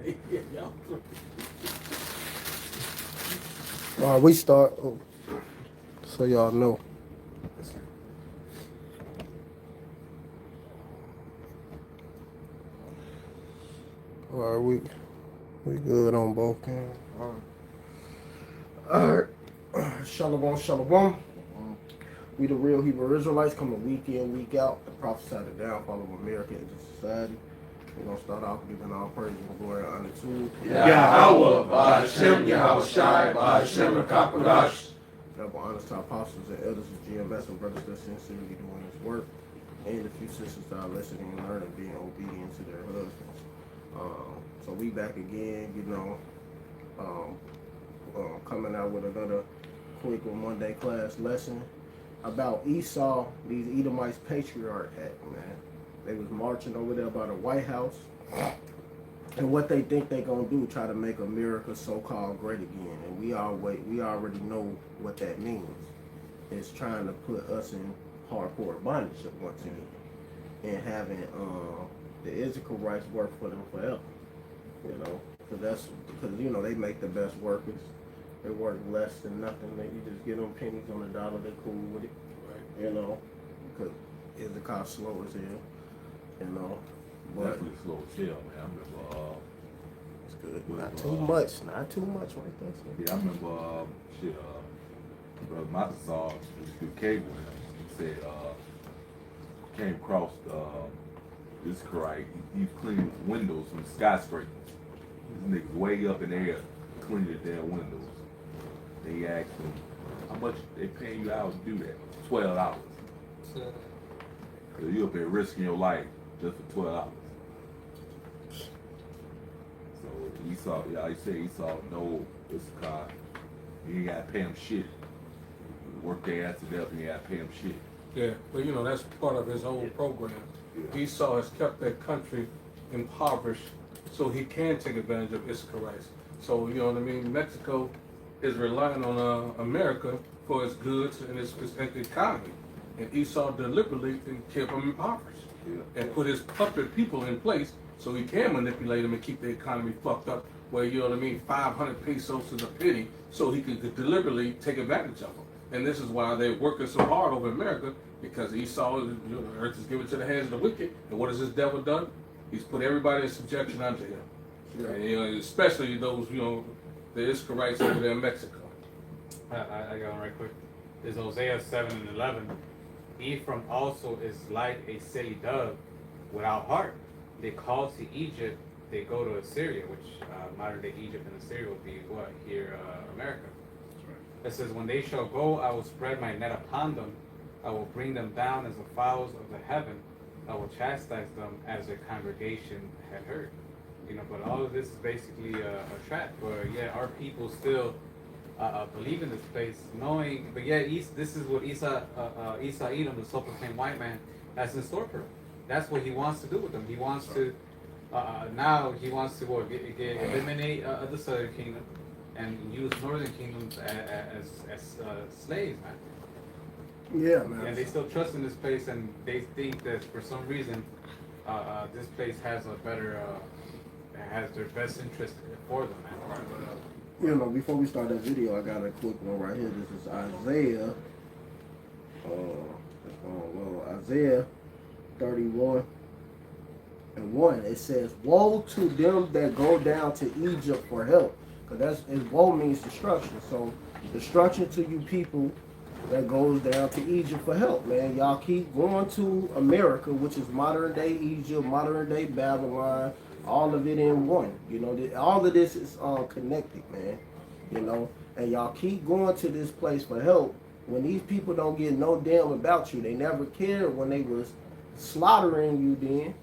All right, we start. So y'all know. All right, we good on both cams. All right. Shalom, shalom. We the real Hebrew Israelites coming week in, week out to prophesy the downfall of America into society. We're going to start off giving all praise and glory and honor to Yahweh, Ba'ashem, Yahweh Shai, Ba'ashem, Kakodash. double honors to our apostles and elders of GMS and brothers that sincerely doing his work, and the few sisters that are listening and learning, being obedient to their husbands. So we back again, coming out with another quick Monday class lesson about Esau, these Edomites patriarch act, man. They was marching over there by the White House, and what they think they gonna do, try to make America so-called great again. And we already know what that means. It's trying to put us in hardcore bondage once again, and having the Israelites work for them forever. You know, because they make the best workers. They work less than nothing. You just get them pennies on the dollar. They cool with it. Right. You know, because Issachar slow as hell. You know, but Definitely slow as hell, man. I remember, it's good. Not too much right there. So. Yeah, I remember, Brother Matazar, through cable, he said, came across this correct. He's cleaning windows from skyscrapers. This nigga's way up in the air cleaning their windows. They asked him, how much they paying you out to do that? $12. So you up there risking your life just for $12. So Esau, he said Esau, no, Issachar, you ain't gotta pay him shit. Work their ass to death and you gotta pay him shit. Yeah, but that's part of his whole program. Yeah. Esau has kept that country impoverished so he can take advantage of Issacharites. So, you know what I mean? Mexico is relying on America for its goods and its economy. And Esau deliberately kept them impoverished and put his puppet people in place so he can manipulate them and keep the economy fucked up where, you know what I mean, 500 pesos is a penny so he could deliberately take advantage of them. And this is why they're working so hard over America, because Esau, the earth is given to the hands of the wicked. And what has this devil done? He's put everybody in subjection unto him. Yeah. And, especially those, the Israelites over there in Mexico. I got one right quick. There's Hosea 7 and 11. Ephraim also is like a silly dove without heart. They call to Egypt, they go to Assyria, which modern day Egypt and Assyria would be what? Here, America. It says, when they shall go, I will spread my net upon them. I will bring them down as the fowls of the heaven. I will chastise them as their congregation had heard. But all of this is basically a trap. But our people still believe in this place, knowing. But this is what Esau Edom, the self-proclaimed white man, has in store for them. That's what he wants to do with them. He wants to now he wants to eliminate the southern kingdom and use northern kingdoms as slaves, man. Yeah, man. And they still trust in this place, and they think that for some reason this place has a better has their best interest for them, man. Before we start that video, I got a quick one right here. This is Isaiah. Isaiah 31 and 1. It says, "Woe to them that go down to Egypt for help." Because woe means destruction. So destruction to you people that goes down to Egypt for help, man. Y'all keep going to America, which is modern day Egypt, modern day Babylon, all of it in one. All of this is connected, man. And y'all keep going to this place for help when these people don't get no damn about you. They never cared when they was slaughtering you then.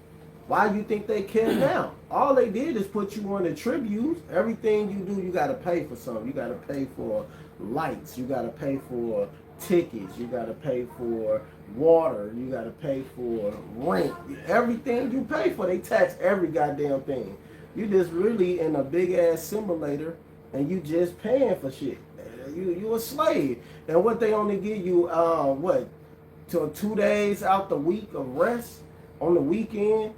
Why you think they care now? All they did is put you on the tributes. Everything you do, you got to pay for something. You got to pay for lights. You got to pay for tickets. You got to pay for water. You got to pay for rent. Everything you pay for, they tax every goddamn thing. You just really in a big ass simulator, and you just paying for shit. You a slave. And what they only give you, till 2 days out the week of rest on the weekend,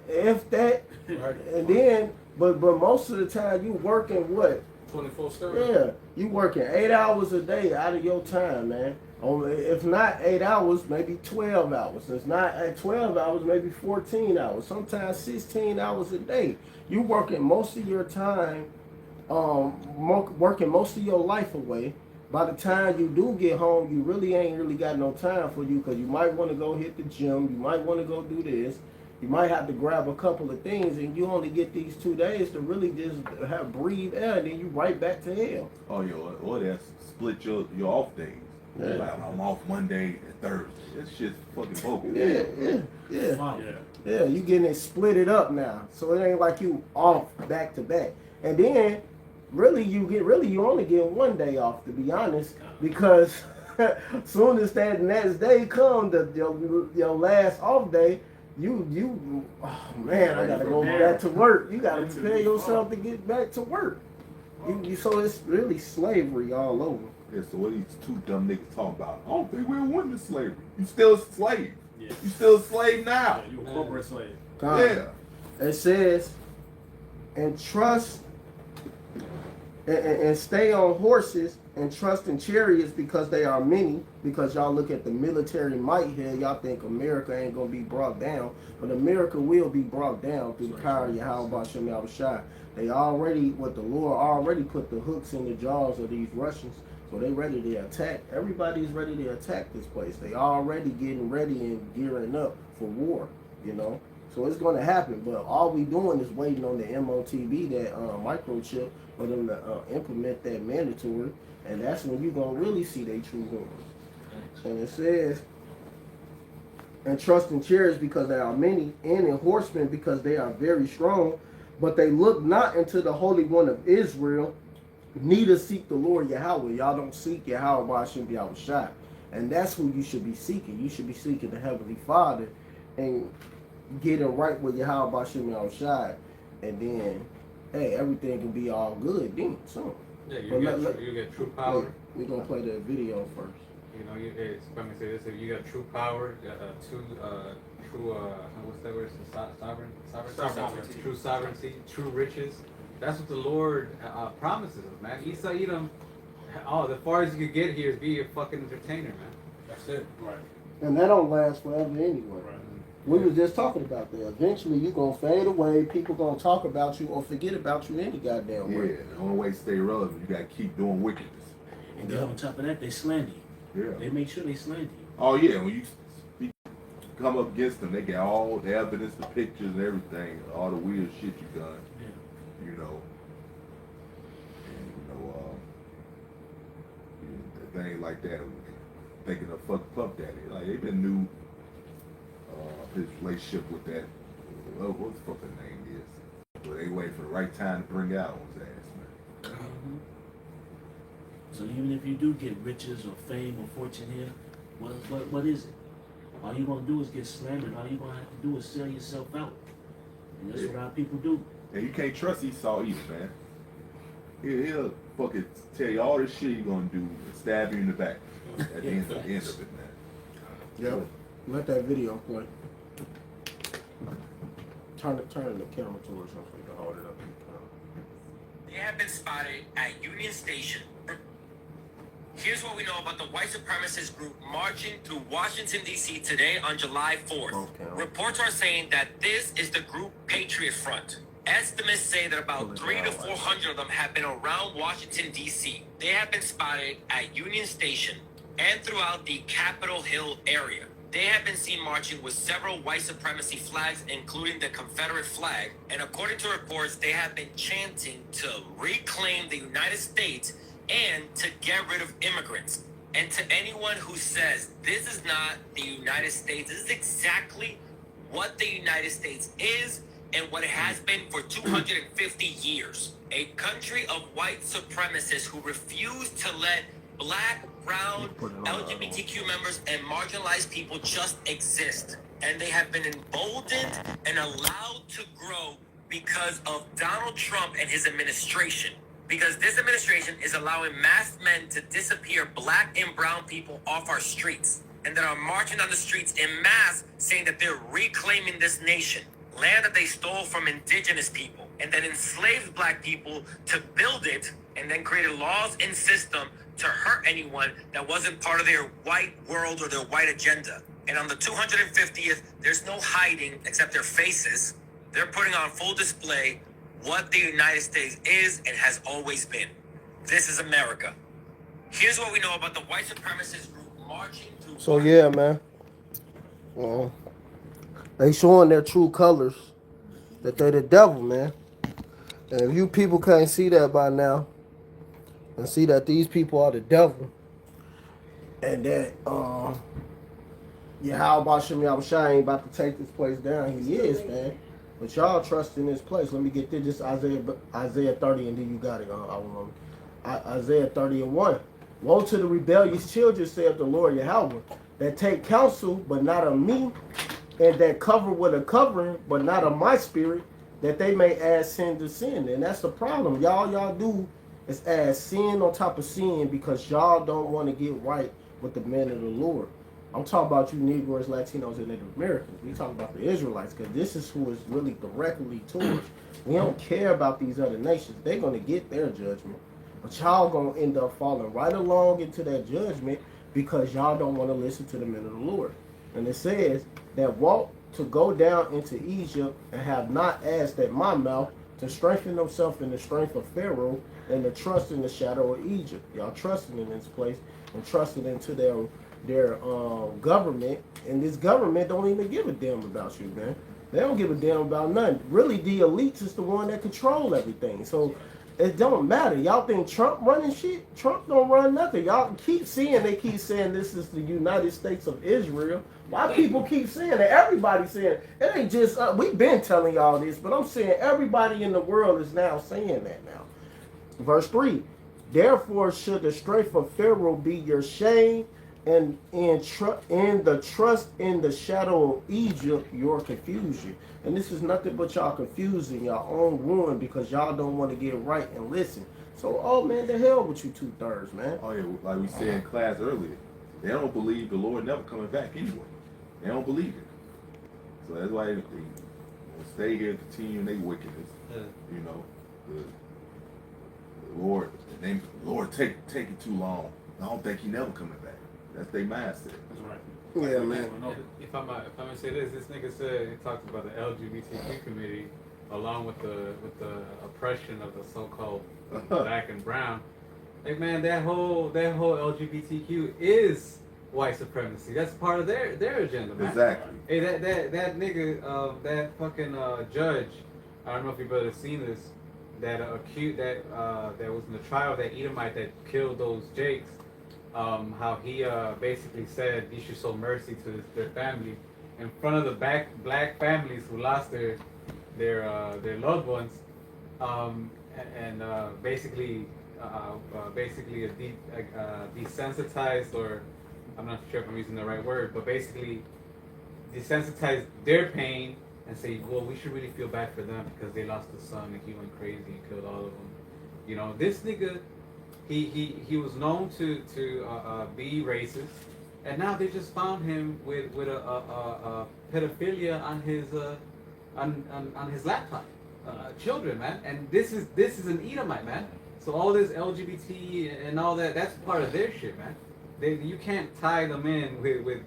if that. Right. And then but most of the time you working what? 24/7. Yeah, you working 8 hours a day out of your time, man. Only if not 8 hours, maybe 12 hours. If not at 12 hours, maybe 14 hours. Sometimes 16 hours a day. You working most of your time, working most of your life away. By the time you do get home, you really ain't really got no time for you because you might want to go hit the gym. You might want to go do this. You might have to grab a couple of things, and you only get these 2 days to really just have breathe air, and then you right back to hell. Oh, or that's split your off days. Yeah. Like, I'm off Monday and Thursday. That shit's fucking bogus. Yeah, you getting it split it up now. So it ain't like you off back to back. And then really you only get 1 day off, to be honest, because soon as that next day comes, your last off day, you oh man, I gotta go back to work. You gotta prepare yourself to get back to work. So it's really slavery all over. Yeah, so what these two dumb niggas talking about? I don't think we're winning slavery. You still a slave. Yeah. You still a slave now. Yeah, you a corporate slave. Yeah. It says, and trust and stay on horses and trust in chariots because they are many. Because y'all look at the military might here, y'all think America ain't gonna be brought down, but America will be brought down through the power of Yahweh Bashem Yahushua. They already, the Lord already put the hooks in the jaws of these Russians, so they ready to attack. Everybody's ready to attack this place. They already getting ready and gearing up for war, you know. So it's going to happen, but all we doing is waiting on the MOTB, that microchip, for them to implement that mandatory, and that's when you're going to really see their true horrors. And it says, and trust in chariots because they are many, and in horsemen because they are very strong, but they look not into the Holy One of Israel, neither seek the Lord Yahweh. Y'all don't seek Yahweh Bashem Yahushua. And that's who you should be seeking. You should be seeking the Heavenly Father and getting right with Yahweh Bashem Yahushua. And then, hey, everything can be all good then. So, Yeah, you get true power. We're going to play the video first. You know, let me say this: if you got true power, true, what's that word? Sovereignty. True sovereignty, true riches. That's what the Lord promises us, man. Esau Edom, the farthest you could get here is be a fucking entertainer, man. That's it. Right. And that don't last forever anyway. Right. We was just talking about that. Eventually, you're going to fade away. People going to talk about you or forget about you any goddamn way. Yeah, the only way to stay relevant, you got to keep doing wickedness. And then on top of that, they slander you. Yeah. They make sure they slander you. Oh, yeah, when you come up against them, they got all the evidence, the pictures, and everything, all the weird shit you done. Yeah. You know. And, the thing like that, thinking of fuck Puff Daddy. Like, they been knew his relationship with that, what the fuck the name is. But they wait for the right time to bring out on his ass, man. Mm-hmm. So even if you do get riches or fame or fortune here, what is it? All you're going to do is get slandered. All you're going to have to do is sell yourself out. And that's what our people do. And you can't trust Esau either, man. He'll fucking tell you all this shit you're gonna do and stab you in the back at the end of it, man. Yep. Let that video play. Turn the camera towards us so you can hold it up. They have been spotted at Union Station. Here's what we know about the white supremacist group marching through Washington, D.C. today on July 4th. Okay. Reports are saying that this is the group Patriot Front. Estimates say that about 300 to 400 of them have been around Washington, D.C. They have been spotted at Union Station and throughout the Capitol Hill area. They have been seen marching with several white supremacy flags, including the Confederate flag. And according to reports, they have been chanting to reclaim the United States and to get rid of immigrants. And to anyone who says this is not the United States, this is exactly what the United States is and what it has been for 250 years. A country of white supremacists who refuse to let black, brown, LGBTQ members and marginalized people just exist. And they have been emboldened and allowed to grow because of Donald Trump and his administration. Because this administration is allowing masked men to disappear black and brown people off our streets, and that are marching on the streets in mass saying that they're reclaiming this nation, land that they stole from indigenous people. and then enslaved black people to build it, and then created laws and system to hurt anyone that wasn't part of their white world or their white agenda. And on the 250th, there's no hiding except their faces. They're putting on full display what the United States is and has always been. This is America. Here's what we know about the white supremacist group marching through. So yeah, man. They showing their true colors, that they the devil, man. And if you people can't see that by now, and see that these people are the devil, and that how about Shemi Abishai ain't about to take this place down? He is, man. But y'all trust in this place. Let me get this Isaiah 30, and then you got it. Isaiah 30 and 1. Woe to the rebellious children, saith the Lord Yahweh, that take counsel, but not of me, and that cover with a covering, but not of my spirit, that they may add sin to sin. And that's the problem. Y'all do is add sin on top of sin because y'all don't want to get right with the men of the Lord. I'm talking about you Negroes, Latinos, and Native Americans. We talking about the Israelites because this is who is really directly towards. We don't care about these other nations. They're going to get their judgment. But y'all going to end up falling right along into that judgment because y'all don't want to listen to the men of the Lord. And it says that walk to go down into Egypt and have not asked at my mouth to strengthen themselves in the strength of Pharaoh and to trust in the shadow of Egypt. Y'all trusting in this place and trusting into their government, and this government don't even give a damn about you, man. They don't give a damn about nothing. Really, the elites is the one that control everything. So it don't matter. Y'all think Trump running shit? Trump don't run nothing. Y'all keep saying this is the United States of Israel. Why people keep saying that? Everybody saying it ain't just we've been telling y'all this, but I'm saying everybody in the world is now saying that now. Verse 3. Therefore should the strength of Pharaoh be your shame, and the trust in the shadow of Egypt your confusion. And this is nothing but y'all confusing your own ruin because y'all don't want to get right and listen. So, oh man, the hell with you 2/3, man. Oh yeah, like we said in class earlier, they don't believe the Lord never coming back anyway. They don't believe it. So that's why they stay here, continue in their wickedness. You know, the Lord take it too long. I don't think he never coming back. That's their mindset. That's right. Yeah, man. If I might say this nigga said he talked about the LGBTQ community along with the oppression of the so-called black and brown. Hey man, that whole LGBTQ is white supremacy. That's part of their agenda, man. Exactly. Hey, that nigga, that fucking judge. I don't know if you've ever seen this. That was in the trial, that Edomite that killed those Jakes. How he basically said you should show mercy to their family in front of the black families who lost their loved ones, and basically desensitized, or I'm not sure if I'm using the right word, but basically desensitize their pain and say, well, we should really feel bad for them because they lost a son and he went crazy and killed all of them. You know, this nigga. He was known to be racist, and now they just found him with a pedophilia on his laptop, children, man. And this is an Edomite, man. So all this LGBT and all that's part of their shit, man. You can't tie them in with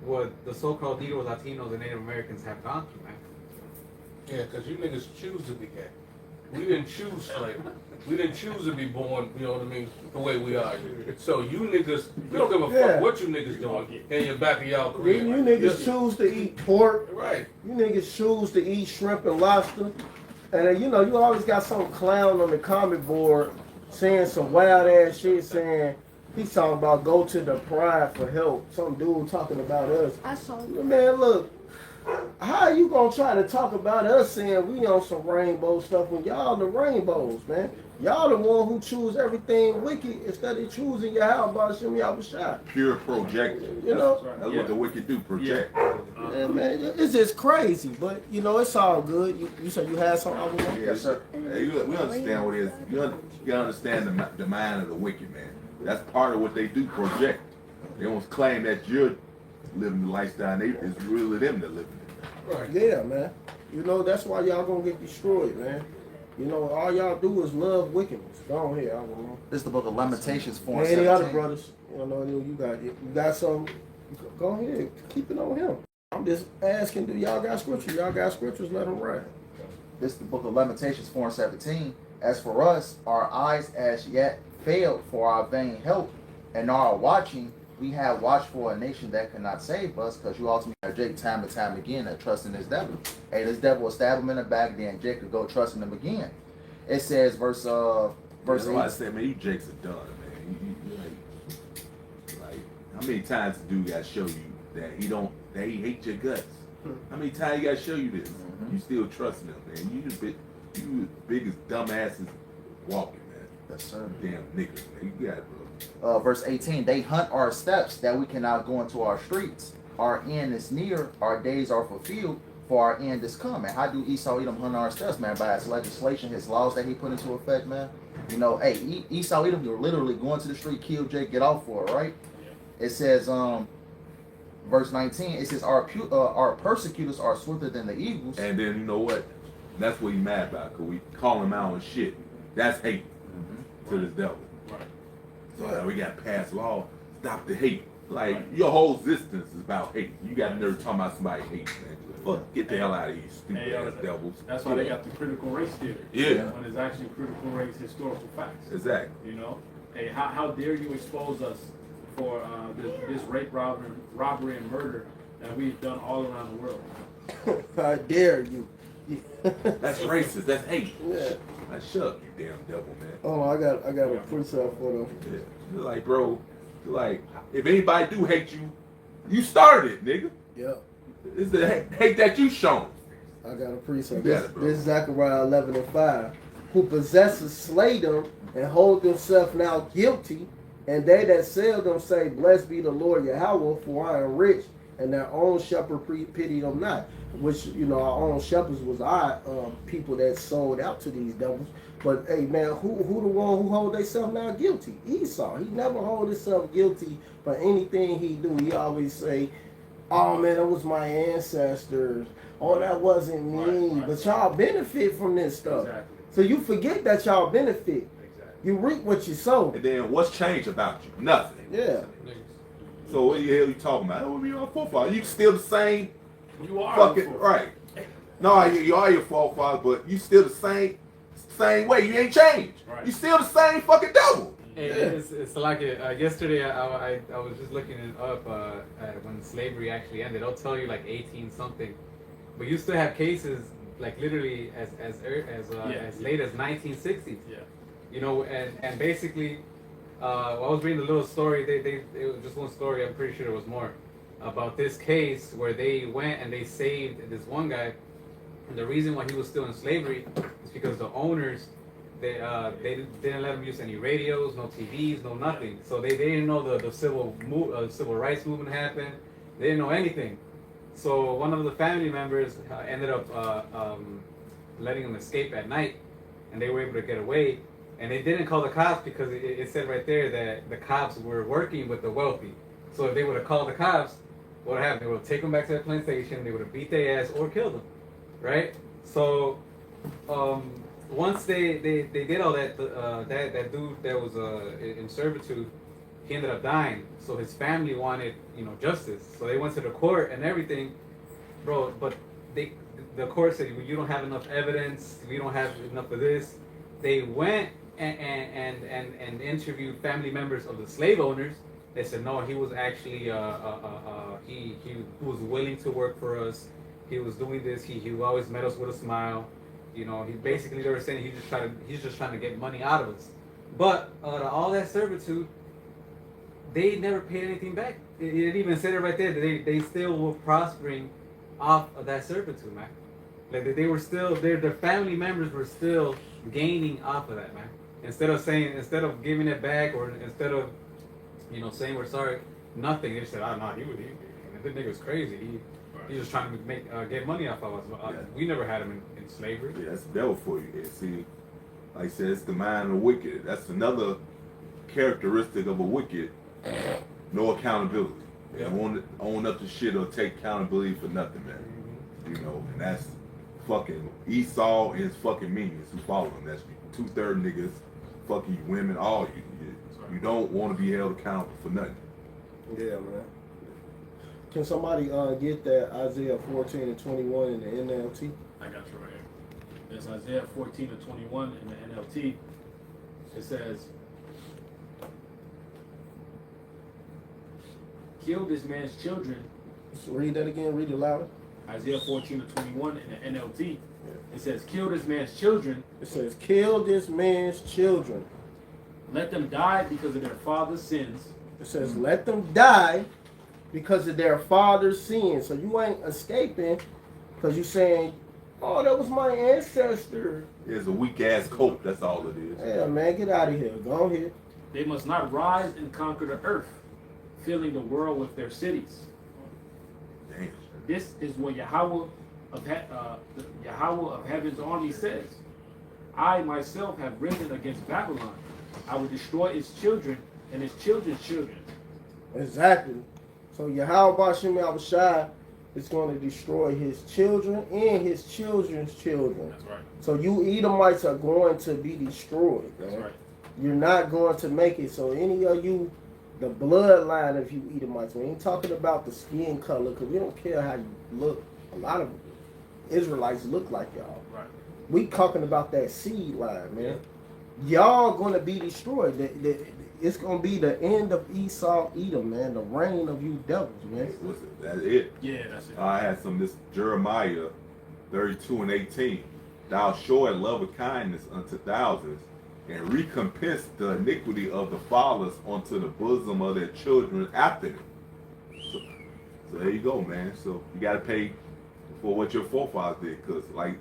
what the so-called Negroes, Latinos, and Native Americans have gone through, man. Yeah, because you niggas choose to be gay. We didn't choose slavery. We didn't choose to be born, you know what I mean, the way we are. So you niggas, we don't give a fuck what you niggas doing in your back of y'all career. You niggas choose to eat pork. Right. You niggas choose to eat shrimp and lobster. And you know, you always got some clown on the comment board saying some wild ass shit, saying he's talking about go to the pride for help. Some dude talking about us. I saw you, man, look. How you gonna try to talk about us saying we on some rainbow stuff when y'all the rainbows, man? Y'all the one who choose everything wicked instead of choosing your how about Shemi Abishai. Pure projection. You know? That's what the wicked do, project. Yeah, man, it's just crazy, but you know, it's all good. You said you had something I was on? Yes, sir. Hey, we understand what it is. You understand the mind of the wicked, man. That's part of what they do, project. They almost claim that you're living the lifestyle, it's really them that living it. Right. Yeah, man. You know, that's why y'all gonna get destroyed, man. You know, all y'all do is love wickedness. Go on here, I don't know. This is the book of Lamentations 4 and Any other 17. brothers? You know, you got some. Go ahead, keep it on him. I'm just asking, do y'all got scripture? Y'all got scriptures? Let them write. This is the book of Lamentations 4 and 17. As for us, our eyes as yet failed for our vain help, and our watching, we have watched for a nation that cannot save us, because you ultimately have Jake time and time again that trust in this devil. Hey, this devil will stab him in the back, then Jake could go trust in him again. It says, verse 8. I said, man, you Jakes are done, man. You like, how many times the dude got to show you that he hates your guts? How many times he got to show you this? You still trusting him, man. You the biggest dumbasses walking, man. Yes, sir. Damn niggas, man. You got it, bro. Verse 18, they hunt our steps that we cannot go into our streets. Our end is near, our days are fulfilled, for our end is coming. How do Esau Edom hunt our steps, man? By his legislation, his laws that he put into effect, man. You know, hey, Esau Edom, you're literally going to the street, kill Jake, get off for it, right? It says, verse 19, it says, our persecutors are swifter than the eagles. And then, you know what? That's what he mad about, because we call him out and shit. That's hate to this devil. Right. So now we got to pass law, stop the hate. Like, your whole existence is about hate. You got to never talk about somebody hates, man. Fuck, get the hell out of here, stupid ass devils. That's why they got the critical race theory. Yeah. When it's actually critical race historical facts. Exactly. You know? Hey, how dare you expose us for this rape, robbery, and murder that we've done all around the world? How dare you? That's racist. That's hate. Yeah. Like, shut up, you damn devil, man. Oh, I got a precept for them. Yeah. You're like, bro, if anybody do hate you, you started it, nigga. Yep. It's the hate that you shown. I got a precept. You got it, bro. This is Zechariah 11 and 5. Who possesses slay them and hold themselves now guilty, and they that sell them say, blessed be the Lord Yahweh, for I am rich, and their own shepherd pity them not. Which, you know, our own shepherds was our people that sold out to these devils. But hey, man, who the one who hold themselves now guilty? Esau. He never hold himself guilty for anything he do. He always say, oh man, that was my ancestors. Oh, that wasn't me. Right. But y'all benefit from this stuff. Exactly. So you forget that y'all benefit. Exactly. You reap what you sow. And then what's changed about you? Nothing. Yeah. So what the hell you talking about? Oh, you our forefather. You still the same You are fucking right. No, you are your forefather, but you still the same way. You ain't changed. Right. You still the same fucking devil. Hey, it's like yesterday I was just looking it up when slavery actually ended. I'll tell you like 18 something, but you still have cases like literally as late as 1960s. Yeah. You know, and basically, I was reading a little story. It was just one story. I'm pretty sure there was more about this case where they went and they saved this one guy, and the reason why he was still in slavery is because the owners. They didn't let them use any radios, no TVs, no nothing. So they didn't know the civil rights movement happened. They didn't know anything. So one of the family members ended up letting them escape at night, and they were able to get away. And they didn't call the cops because it said right there that the cops were working with the wealthy. So if they would have called the cops, what would happen? They would have taken them back to the plantation. They would have beat their ass or killed them, right? So. Once they did all that, that dude that was in servitude, he ended up dying. So his family wanted, justice. So they went to the court and everything, bro. But the court said, well, you don't have enough evidence. We don't have enough of this. They went and interviewed family members of the slave owners. They said no, he was actually he was willing to work for us. He was doing this. He always met us with a smile. He basically, they were saying he's just trying to get money out of us. But all that servitude, they never paid anything back. It even said it right there that they still were prospering off of that servitude, man. Like they were still their family members were still gaining off of that, man. Instead of giving it back, or instead of saying we're sorry, nothing. They said, oh no, this nigga was crazy. He's just trying to get money off of us. Yeah. We never had him in slavery. Yeah, that's the devil for you. And see, like I said, it's the mind of the wicked. That's another characteristic of a wicked. No accountability. They won't own up to shit or take accountability for nothing, man. And that's fucking Esau and his fucking minions who follow him. That's 2/3 niggas, fucking you women, all you. You don't want to be held accountable for nothing. Yeah, man. Can somebody get that Isaiah 14 and 21 in the NLT? I got you right here. It's Isaiah 14 to 21 in the NLT. It says, kill this man's children. So read that again, read it louder. Isaiah 14 to 21 in the NLT. It says, kill this man's children. It says, kill this man's children. Let them die because of their father's sins. It says, let them die because of their father's sins. So you ain't escaping because you saying, oh, that was my ancestor. It's a weak ass coat, that's all it is. Yeah, man, get out of here. Go ahead. They must not rise and conquer the earth, filling the world with their cities. Damn. This is what Yahweh of heaven's army says. I myself have risen against Babylon. I will destroy its children and its children's children. Exactly. So Yahweh Bashem Yahushua is going to destroy his children and his children's children. That's right. So you Edomites are going to be destroyed. That's Man. right. You're not going to make it. So any of you, the bloodline of you Edomites, we ain't talking about the skin color because we don't care how you look. A lot of Israelites look like y'all. Right. We talking about that seed line, man. Y'all gonna be destroyed. It's gonna be the end of Esau, Edom, man. The reign of you devils, man. Listen, that's it. Yeah, that's it. I had some, this Jeremiah 32 and 18. Thou showest love and kindness unto thousands, and recompense the iniquity of the fathers unto the bosom of their children after them. So there you go, man. So you got to pay for what your forefathers did, because like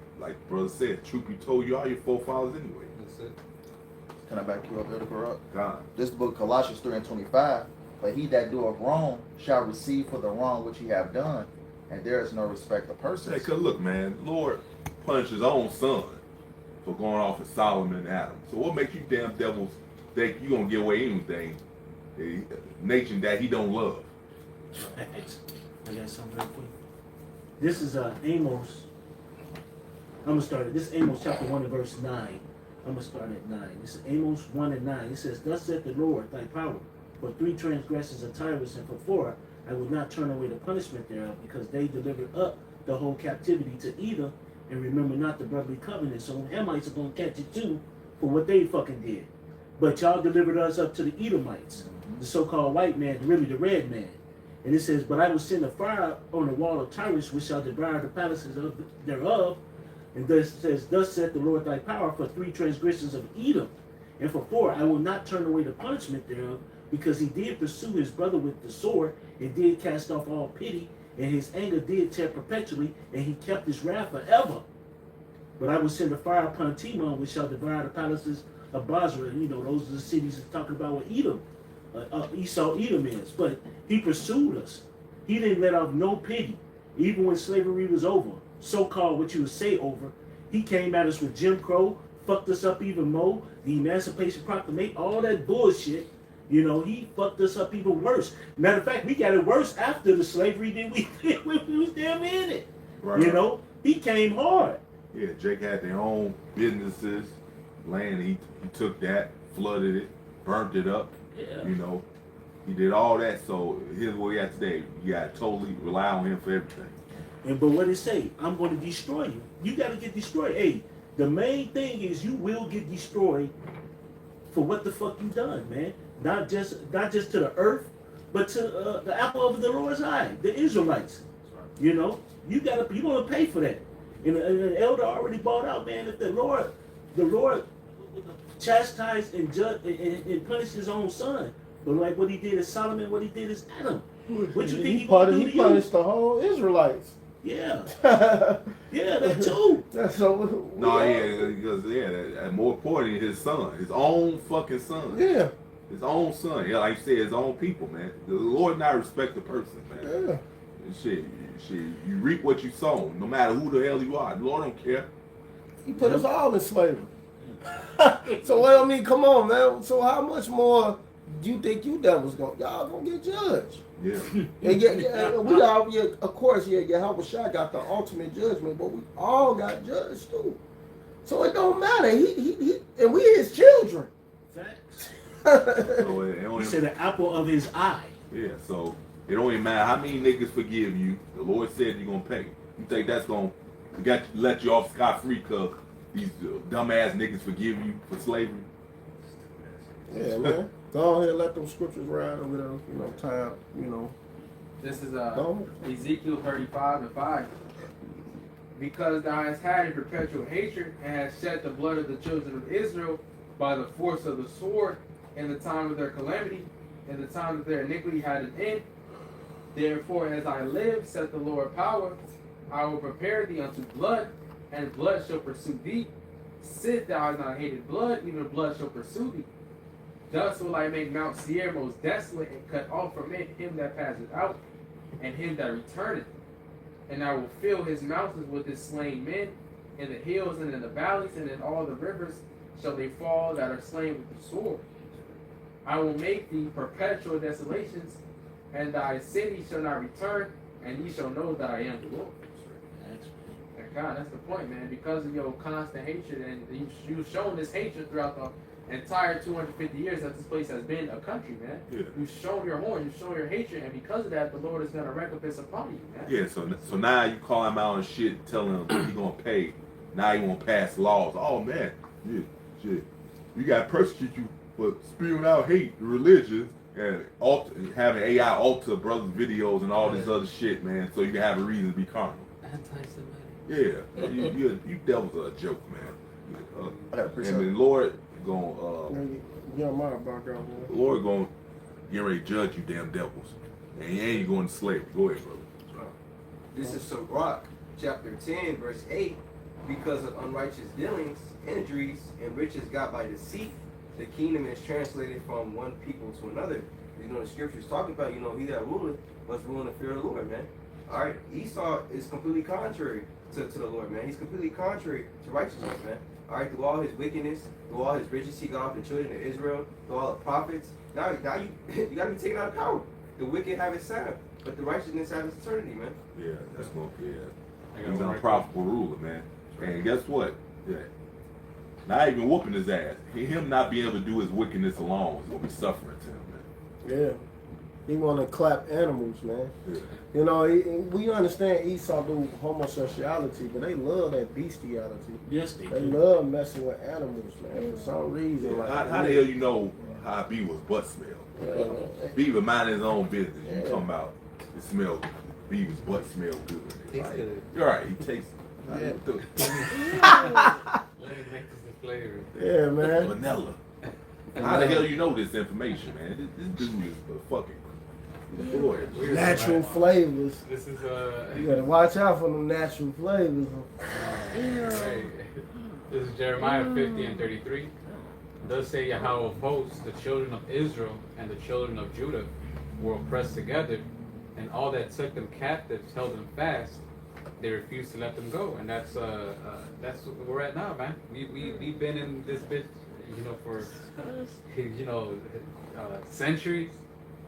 brother said, truth be told, you are your forefathers anyway. That's it. Can I back you up, Elder Baruch? God. This book, Colossians 3 and 25. But he that doeth wrong shall receive for the wrong which he have done, and there is no respect of persons. Hey, cause look, man, Lord punished his own son for going off with Solomon and Adam. So what makes you damn devils think you gonna get away anything? A nation that he don't love. I got something real quick. This is Amos. I'm gonna start it. This is Amos chapter 1 and verse 9. I'm gonna start at 9. This is Amos 1 and 9. It says, "Thus saith the Lord thy power, for 3 transgressions of Tyrus, and for 4 I will not turn away the punishment thereof, because they delivered up the whole captivity to Edom, and remember not the brotherly covenant." So the Hamites are gonna catch it too for what they fucking did. But y'all delivered us up to the Edomites, the so-called white man, really the red man. And it says, "But I will send a fire on the wall of Tyrus, which shall devour the palaces thereof." And thus says, "Thus saith the Lord thy power, for 3 transgressions of Edom, and for 4 I will not turn away the punishment thereof, because he did pursue his brother with the sword, and did cast off all pity, and his anger did tear perpetually, and he kept his wrath forever. But I will send a fire upon Timon, which shall devour the palaces of Basra." You know, those are the cities that's talking about what Edom, Esau, Edom is. But he pursued us. He didn't let off no pity, even when slavery was over. So-called what you would say over. He came at us with Jim Crow, fucked us up even more, the Emancipation Proclamation, all that bullshit. You know, he fucked us up even worse. Matter of fact, we got it worse after the slavery than we did when we was damn in it. Right. You know, he came hard. Yeah, Jake had their own businesses, land. He took that, flooded it, burnt it up. Yeah. You know, he did all that. So here's what we got today. You got to totally rely on him for everything. But what it say? I'm going to destroy you. You got to get destroyed. Hey, the main thing is you will get destroyed for what the fuck you done, man. Not just to the earth, but to the apple of the Lord's eye, the Israelites. You know, you're gonna pay for that. And the elder already brought out, man. If the Lord chastised and judged and punished his own son, but like what he did is Solomon, what he did is Adam. What you think he punished the whole Israelites? Yeah, yeah, that too. So No, yeah, because and more importantly, his son, his own fucking son. Yeah. His own son. Yeah, like you said, his own people, man. The Lord not respect the person, man. Yeah. Shit, you reap what you sow, no matter who the hell you are. The Lord don't care. He put us all in slavery. So well, I mean, come on, man. So how much more you think you devils y'all gonna get judged. Yeah. And we all, of course, Yahweh Shai got the ultimate judgment, but we all got judged too. So it don't matter. He and we his children. Facts. So it don't He even- said the apple of his eye. Yeah, so it don't even matter how many niggas forgive you. The Lord said you're gonna pay. You think that's gonna let you off scot-free because these dumbass niggas forgive you for slavery? Yeah, man. Go ahead and let them scriptures ride over there, time, This is Go. Ezekiel 35:5. Because thou hast had a perpetual hatred and hast shed the blood of the children of Israel by the force of the sword in the time of their calamity, in the time that their iniquity had an end. Therefore, as I live, saith the Lord power, I will prepare thee unto blood, and blood shall pursue thee. Sit thou hast not hated blood, even blood shall pursue thee. Thus will I make Mount Seir most desolate, and cut off from it him that passeth out, and him that returneth. And I will fill his mountains with his slain men, in the hills and in the valleys, and in all the rivers shall they fall that are slain with the sword. I will make thee perpetual desolations, and thy city shall not return, and ye shall know that I am the Lord. And God, that's the point, man. Because of your constant hatred, and you've shown this hatred throughout the entire 250 years that this place has been a country, man. Yeah. You've shown your horn, you've shown your hatred, and because of that, the Lord is going to recompense upon you, man. Yeah, so now you call him out and shit, telling him he gonna pay. Now you want to pass laws. Oh man, yeah, shit. You got to persecute you for spewing out hate, religion, and having AI alter brothers' videos and all this other shit, man. So you can have a reason to be carnal. Anti-Semitic. Yeah, you devils are a joke, man. And the 100%. Lord gonna, Yeah, my about that, man. the Lord gonna get ready to judge you, damn devils, and you going to slavery. Go ahead, brother. This is Sirach, chapter 10, verse 8. Because of unrighteous dealings, injuries, and riches got by deceit, the kingdom is translated from one people to another. The scriptures talk about, he that ruleth must rule in the fear of the Lord, man. All right, Esau is completely contrary to the Lord, man. He's completely contrary to righteousness, man. All right, through all his wickedness, through all his riches, he got off the children of Israel, through all the prophets. Now you got to be taken out of power. The wicked have its Sabbath, but the righteousness have its eternity, man. Yeah, that's gonna be it. I got He's one an right unprofitable ruler, man. And guess what? Yeah. Not even whooping his ass. Him not being able to do his wickedness alone is gonna be suffering to him, man. Yeah. He want to clap animals, man. Yeah. We understand Esau do homosexuality, but they love that bestiality. Yes, they They do. love messing with animals, man, for some reason. Like, How the hell you know how B was butt smell? B was minding his own business. You talking about it smelled, B was butt smell good. Tastes good. You're right, he tastes Yeah. Let it make this the flavor. Yeah, man. vanilla. How the hell you know this information, man? This dude is a fucking boy. Natural flavors. This is You gotta watch out for them natural flavors. Right. This is Jeremiah 50:33. Thus say Yahweh of hosts, the children of Israel and the children of Judah were oppressed together, and all that took them captives held them fast. They refused to let them go, and that's where we're at now, man. We've been in this bitch, for centuries.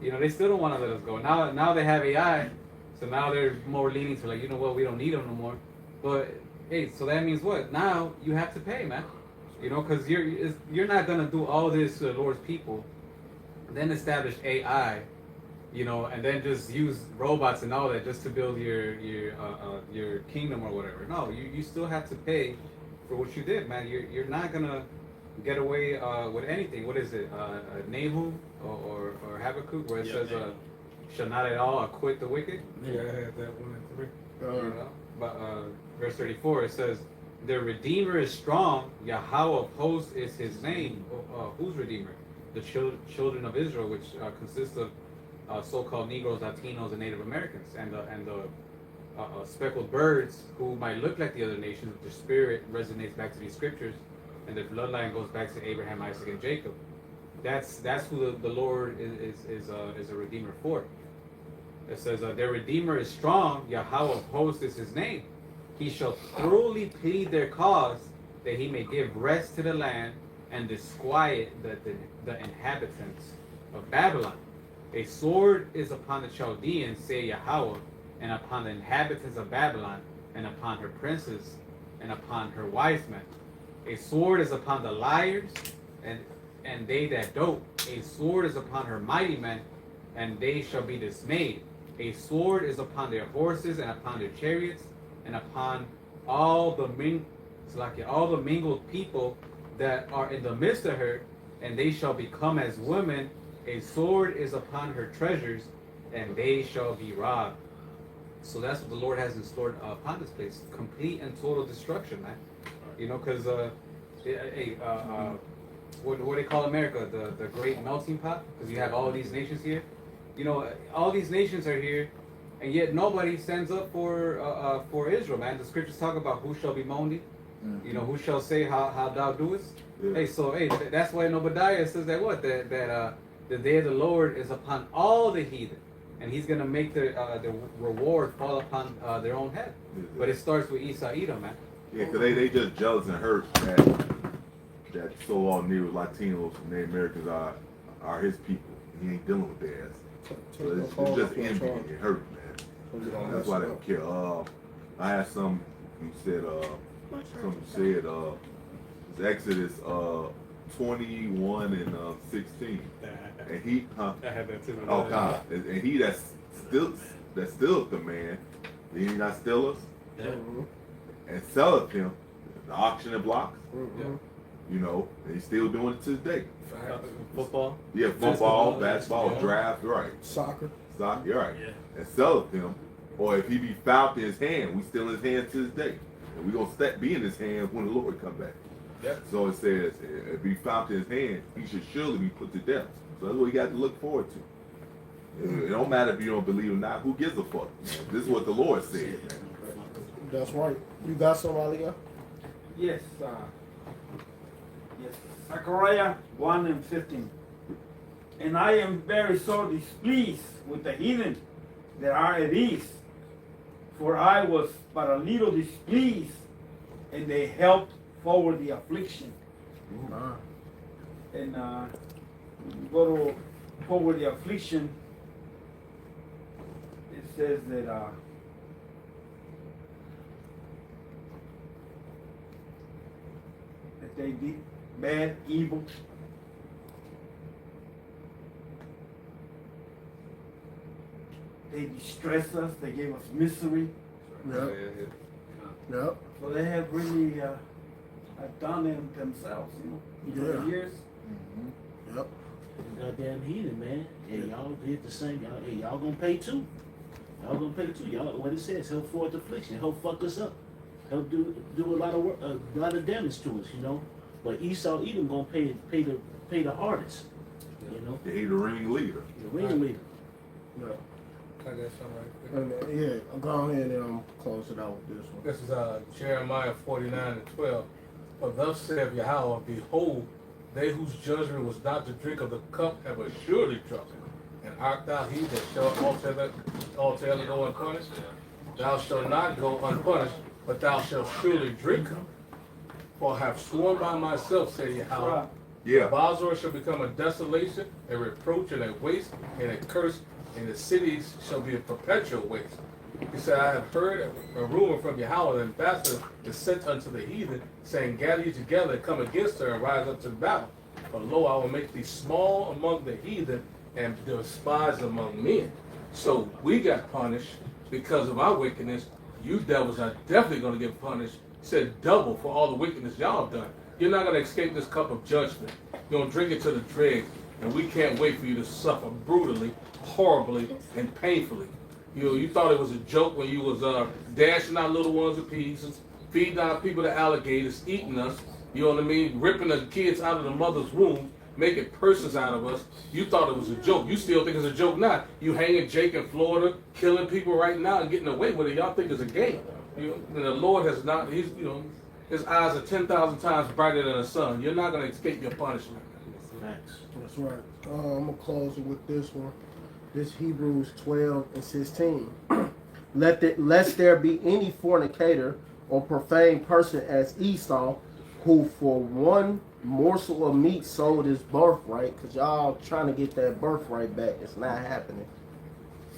They still don't want to let us go. Now they have AI, so now they're more leaning to like, we don't need them no more. But hey, so that means what? Now you have to pay, man. Because you're not gonna do all this to the Lord's people, then establish AI, and then just use robots and all that just to build your kingdom or whatever. No, you still have to pay for what you did, man. You're not gonna get away with anything. What is it? Nahum or Habakkuk, where it says, "Shall not at all acquit the wicked." Yeah, I had that 1 and 3. But verse 34, it says, "The Redeemer is strong. Yahweh of hosts is his name." Who's Redeemer? The children of Israel, which consists of so-called Negroes, Latinos, and Native Americans, and the speckled birds who might look like the other nations, but their spirit resonates back to these scriptures, and their bloodline goes back to Abraham, Isaac, and Jacob. That's who the Lord is a redeemer for. It says, "Their Redeemer is strong. Yahweh of hosts is his name. He shall thoroughly plead their cause, that he may give rest to the land and disquiet the inhabitants of Babylon. A sword is upon the Chaldeans, say Yahweh, and upon the inhabitants of Babylon, and upon her princes, and upon her wise men. A sword is upon the liars, and they that dote. A sword is upon her mighty men, and they shall be dismayed. A sword is upon their horses, and upon their chariots, and upon all the mingled people that are in the midst of her, and they shall become as women. A sword is upon her treasures, and they shall be robbed. So that's what the Lord has in store upon this place: complete and total destruction, man. You know, because what do they call America? The great melting pot? Because you have all these nations here. You know, all these nations are here, and yet nobody stands up for Israel, man. The scriptures talk about who shall be moaned. You know, who shall say how thou doest. Yeah. Hey, that's why in Obadiah says that the day of the Lord is upon all the heathen, and He's gonna make the reward fall upon their own head. But it starts with Esau, Edom, man. Yeah, because they just jealous and hurt that so all near Latinos and Native Americans are his people. He ain't dealing with their ass. So it's just envy and hurt, man. That's why they don't care. I had some who said it's Exodus 21 and 16, and he I had that too. oh God, and he that's still the man. Did he not steal us? Yeah. And selleth him the auction and blocks. Mm-hmm. You know, and he's still doing it to this day. Football. Yeah, football, Basketball, basketball, yeah. draft, right. Soccer. You're right. Yeah. And selleth him, or if he be found in his hand, we still in his hand to this day. And we gonna be in his hand when the Lord come back. Yep. So it says, if he found in his hand, he should surely be put to death. So that's what you got to look forward to. It don't matter if you don't believe or not. Who gives a fuck? This is what the Lord said, man. That's right. You got some, Aliyah? Yes. Yes. Zechariah 1 and 15. And I am very sore displeased with the heathen that are at ease, for I was but a little displeased, and they helped forward the affliction. And go to forward the affliction. It says that they did bad, evil. They distressed us. They gave us misery. Yep. Yep. So they have really have done it themselves, you know, for Yeah. years. Yep. Goddamn heathen, man. Hey, y'all did the same. Y'all gonna pay too. Y'all gonna pay too. Y'all, what it says, help forward the affliction, help fuck us up, help do a lot of work, a lot of damage to us, you know. But Esau, Edom gonna pay the hardest, you know. He the ringleader. The ringleader. Yeah. I got something right quick. And, yeah, go ahead and close it out with this one. This is Jeremiah 49 and 12. For thus saith Yahweh, behold, they whose judgment was not to drink of the cup have assuredly drunk. And art thou he that shall altogether go unpunished? Thou shalt not go unpunished, but thou shalt surely drink. For I have sworn by myself, said Yahweh, Yeah. Basra shall become a desolation, a reproach, and a waste, and a curse, and the cities shall be a perpetual waste. He said, I have heard a rumor from Yahweh, the ambassador is sent unto the heathen, saying, gather you together and come against her and rise up to the battle. For lo, I will make thee small among the heathen and despised among men. So we got punished because of our wickedness. You devils are definitely going to get punished. He said double for all the wickedness y'all have done. You're not going to escape this cup of judgment. You're going to drink it to the dregs, and we can't wait for you to suffer brutally, horribly, and painfully. You thought it was a joke when you was dashing our little ones to pieces, feeding our people to alligators, eating us, you know what I mean, ripping the kids out of the mother's womb, making persons out of us. You thought it was a joke. You still think it's a joke now. You hanging Jake in Florida, killing people right now and getting away with it. Y'all think it's a game. And the Lord has not, his eyes are 10,000 times brighter than the sun. You're not going to escape your punishment. Thanks. That's right. I'm going to close it with this one. This Hebrews 12 and 16. Lest there be any fornicator or profane person as Esau, who for one morsel of meat sold his birthright, because y'all trying to get that birthright back. It's not happening.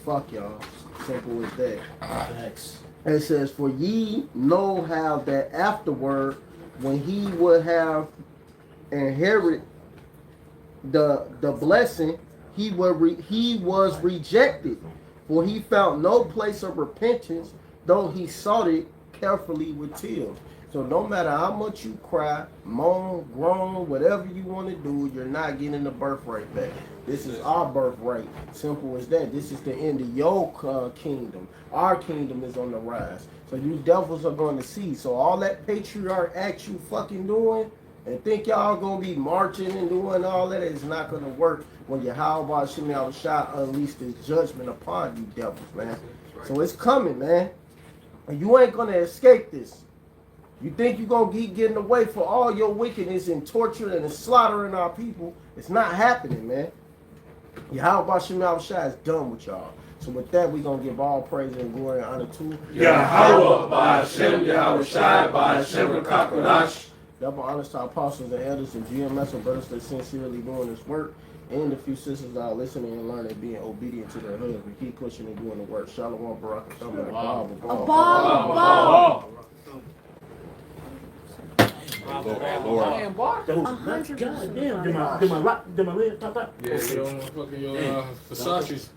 Fuck y'all. Simple as that. Facts. It says, for ye know how that afterward, when he would have inherit the blessing, he was rejected, for he found no place of repentance, though he sought it carefully with tears. So no matter how much you cry, moan, groan, whatever you want to do, you're not getting the birthright back. This is our birthright. Simple as that. This is the end of your kingdom. Our kingdom is on the rise. So you devils are going to see. So all that patriarch acts you fucking doing, and think y'all going to be marching and doing all that, is not going to work when Yahweh Shemi Shah unleashed his judgment upon you devils, man. So it's coming, man. And you ain't going to escape this. You think you're going to keep getting away for all your wickedness and torture and slaughtering our people. It's not happening, man. Yahweh Shemi Shah is done with y'all. So with that, we're going to give all praise and glory and honor to Yahweh, by Hashem, Yahweh Shai, by Hashem, Rakakodash. Double honors to our apostles and elders and GMS and brothers that sincerely doing this work, and the few sisters that are listening and learning, being obedient to their husband. Keep pushing and doing the work. Shalom, Barak, Thumb, and a ball. Lord. That was nuts. God damn. Did my leg pop out? Yeah, you don't fucking your Versace's.